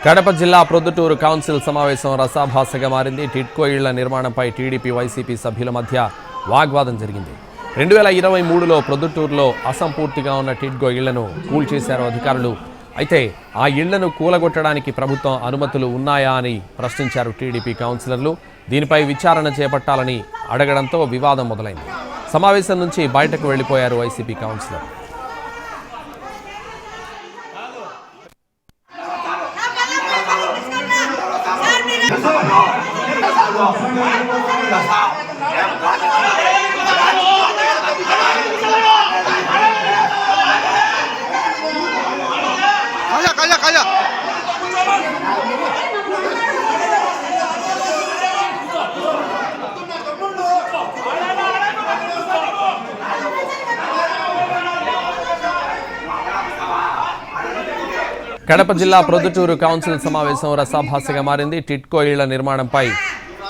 కడప జిల్లా ప్రొద్దుటూరు కౌన్సిల్ సమావేశం రసాభాసగా మారింది. టిడ్కో ఇళ్ల నిర్మాణంపై టీడీపీ వైసీపీ సభ్యుల మధ్య వాగ్వాదం జరిగింది. 2023లో ప్రొద్దుటూరులో అసంపూర్తిగా ఉన్న టిడ్కో ఇళ్లను కూల్చేశారు అధికారులు. అయితే ఆ ఇళ్లను కూలగొట్టడానికి ప్రభుత్వం అనుమతులు ఉన్నాయా అని ప్రశ్నించారు టీడీపీ కౌన్సిలర్లు. దీనిపై విచారణ చేపట్టాలని అడగడంతో వివాదం మొదలైంది. సమావేశం నుంచి బయటకు వెళ్లిపోయారు వైసీపీ కౌన్సిలర్. కడప జిల్లా ప్రొద్దుటూరు కౌన్సిల్ సమావేశం రసాభాసగా మారింది. టిడ్కో ఇళ్ల నిర్మాణంపై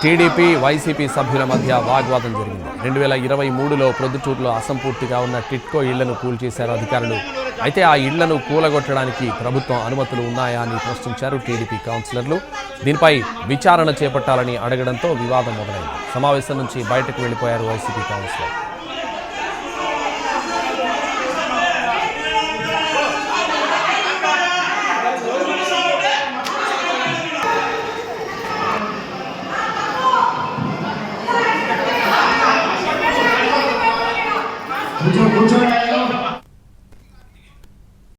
టీడీపీ వైసీపీ సభ్యుల మధ్య వాగ్వాదం జరిగింది. 2023లో ప్రొద్దుటూరులో అసంపూర్తిగా ఉన్న టిడ్కో ఇళ్లను కూల్చేశారు అధికారులు. అయితే ఆ ఇళ్లను కూలగొట్టడానికి ప్రభుత్వం అనుమతులు ఉన్నాయా అని ప్రశ్నించారు టీడీపీ కౌన్సిలర్లు. దీనిపై విచారణ చేపట్టాలని అడగడంతో వివాదం మొదలైంది. సమావేశం నుంచి బయటకు వెళ్లిపోయారు వైసీపీ కౌన్సిలర్. కూర్చోండి